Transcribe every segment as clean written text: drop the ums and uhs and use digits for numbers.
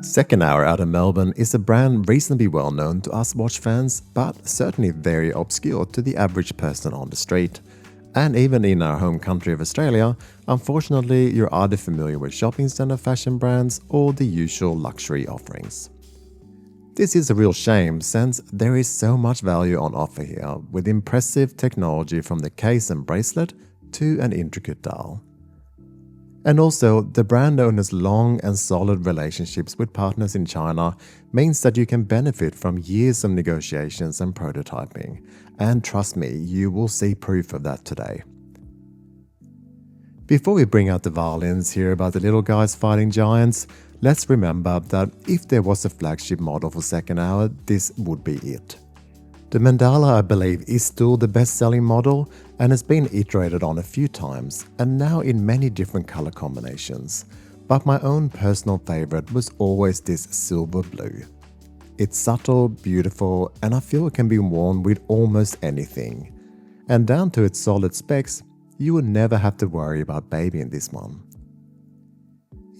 Second Hour out of Melbourne is a brand reasonably well known to us watch fans, but certainly very obscure to the average person on the street. And even in our home country of Australia, unfortunately you're either familiar with shopping centre fashion brands or the usual luxury offerings. This is a real shame since there is so much value on offer here, with impressive technology from the case and bracelet to an intricate dial. And also, the brand owner's long and solid relationships with partners in China means that you can benefit from years of negotiations and prototyping. And trust me, you will see proof of that today. Before we bring out the violins here about the little guys fighting giants, let's remember that if there was a flagship model for Second Hour, this would be it. The Mandala, I believe, is still the best-selling model and has been iterated on a few times and now in many different color combinations. But my own personal favorite was always this silver blue. It's subtle, beautiful, and I feel it can be worn with almost anything. And down to its solid specs, you would never have to worry about babying this one.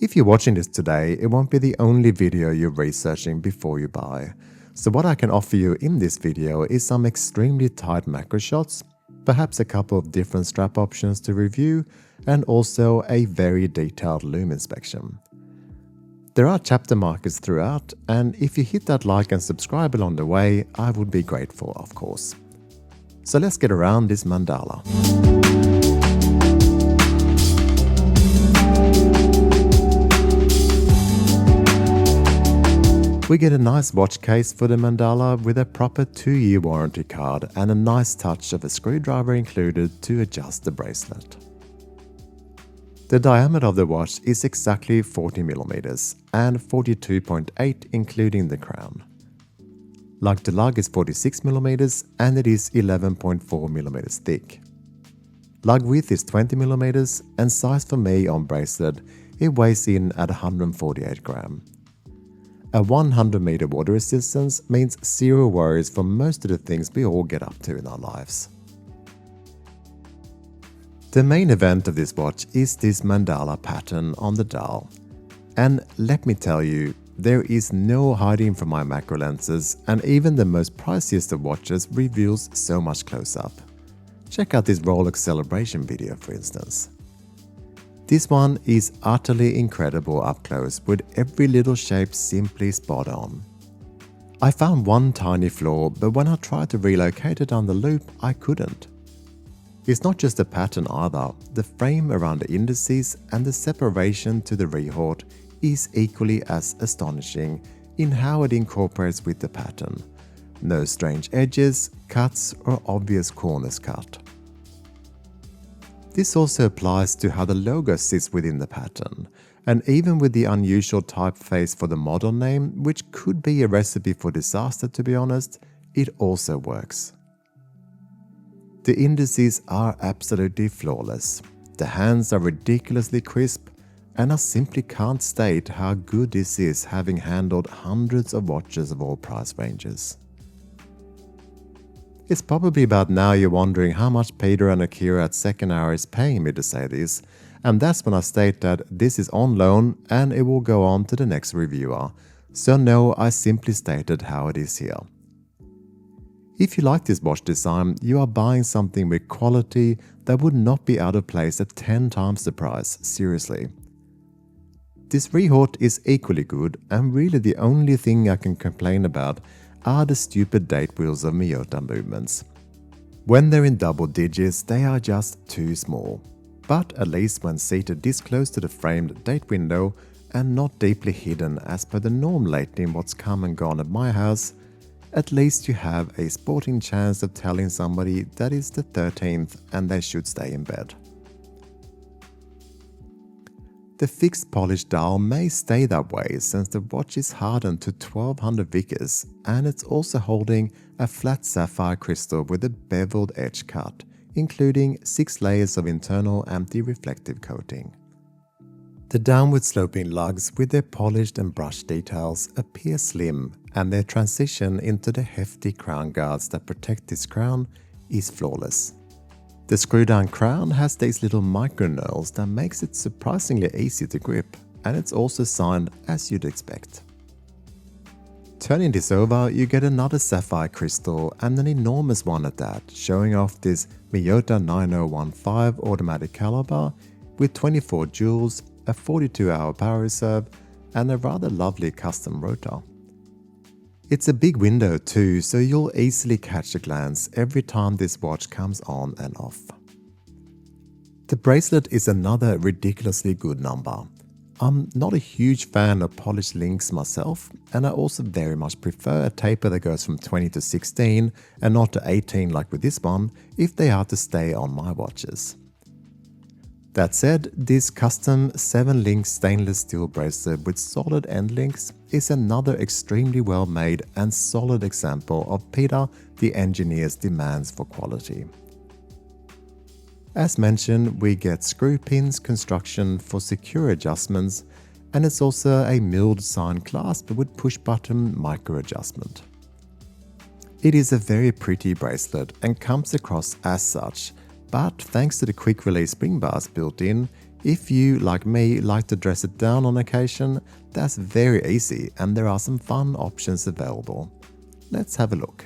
If you're watching this today, it won't be the only video you're researching before you buy. So what I can offer you in this video is some extremely tight macro shots, perhaps a couple of different strap options to review, and also a very detailed Lume inspection. There are chapter markers throughout, and if you hit that like and subscribe along the way, I would be grateful, of course. So let's get around this Mandala. We get a nice watch case for the Mandala with a proper 2-year warranty card and a nice touch of a screwdriver included to adjust the bracelet. The diameter of the watch is exactly 40mm and 42.8 including the crown. Lug to lug is 46mm and it is 11.4mm thick. Lug width is 20mm and size for me on bracelet, it weighs in at 148 grams. A 100-meter water resistance means zero worries for most of the things we all get up to in our lives. The main event of this watch is this Mandala pattern on the dial. And let me tell you, there is no hiding from my macro lenses, and even the most priciest of watches reveals so much close-up. Check out this Rolex celebration video for instance. This one is utterly incredible up close with every little shape simply spot on. I found one tiny flaw, but when I tried to relocate it on the loop, I couldn't. It's not just the pattern either, the frame around the indices and the separation to the rehort is equally as astonishing in how it incorporates with the pattern. No strange edges, cuts or obvious corners cut. This also applies to how the logo sits within the pattern, and even with the unusual typeface for the model name, which could be a recipe for disaster to be honest, it also works. The indices are absolutely flawless, the hands are ridiculously crisp, and I simply can't state how good this is having handled hundreds of watches of all price ranges. It's probably about now you're wondering how much Peter and Akira at Second Hour is paying me to say this, and that's when I state that this is on loan and it will go on to the next reviewer, so no, I simply stated how it is here. If you like this watch design, you are buying something with quality that would not be out of place at 10 times the price, seriously. This rehort is equally good, and really the only thing I can complain about are the stupid date wheels of Miyota movements. When they're in double digits, they are just too small. But at least when seated this close to the framed date window and not deeply hidden as per the norm lately in what's come and gone at my house, at least you have a sporting chance of telling somebody that it's the 13th and they should stay in bed. The fixed polished dial may stay that way since the watch is hardened to 1200 Vickers and it's also holding a flat sapphire crystal with a beveled edge cut, including 6 layers of internal anti-reflective coating. The downward sloping lugs with their polished and brushed details appear slim, and their transition into the hefty crown guards that protect this crown is flawless. The screw-down crown has these little micro knurls that makes it surprisingly easy to grip, and it's also signed as you'd expect. Turning this over, you get another sapphire crystal, and an enormous one at that, showing off this Miyota 9015 automatic caliber with 24 joules, a 42-hour power reserve, and a rather lovely custom rotor. It's a big window too, so you'll easily catch a glance every time this watch comes on and off. The bracelet is another ridiculously good number. I'm not a huge fan of polished links myself, and I also very much prefer a taper that goes from 20 to 16 and not to 18 like with this one if they are to stay on my watches. That said, this custom 7-link stainless steel bracelet with solid end links is another extremely well made and solid example of Peter the engineer's demands for quality. As mentioned, we get screw pins construction for secure adjustments, and it's also a milled design clasp with push button micro adjustment. It is a very pretty bracelet and comes across as such, but thanks to the quick release spring bars built in, if you, like me, like to dress it down on occasion, that's very easy and there are some fun options available. Let's have a look.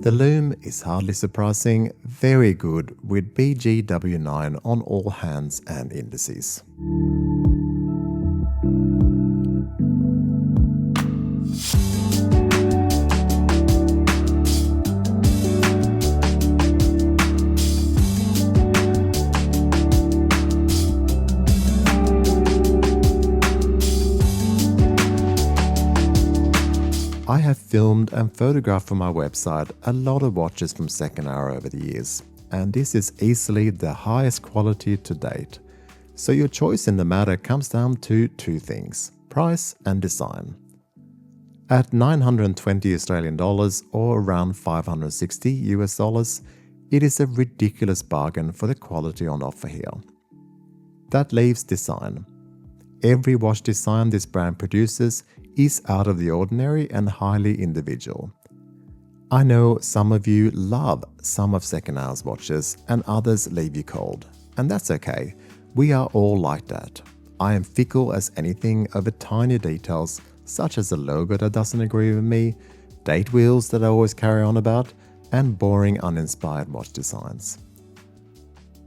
The Lume is hardly surprising, very good with BGW9 on all hands and indices. I have filmed and photographed for my website a lot of watches from Second Hour over the years, and this is easily the highest quality to date. So your choice in the matter comes down to two things: price and design. At 920 Australian dollars or around 560 US dollars, it is a ridiculous bargain for the quality on offer here. That leaves design. Every watch design this brand produces is out of the ordinary and highly individual. I know some of you love some of Second Hour's watches and others leave you cold, and that's okay. We are all like that. I am fickle as anything over tiny details such as a logo that doesn't agree with me, date wheels that I always carry on about, and boring uninspired watch designs.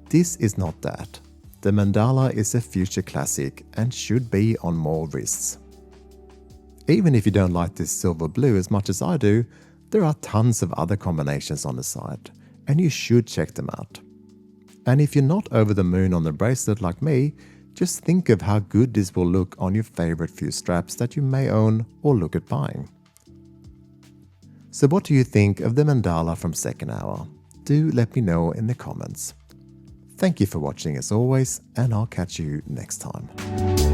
This is not that. The Mandala is a future classic and should be on more wrists. Even if you don't like this silver blue as much as I do, there are tons of other combinations on the site, and you should check them out. And if you're not over the moon on the bracelet like me, just think of how good this will look on your favorite few straps that you may own or look at buying. So what do you think of the Mandala from Second Hour? Do let me know in the comments. Thank you for watching as always, and I'll catch you next time.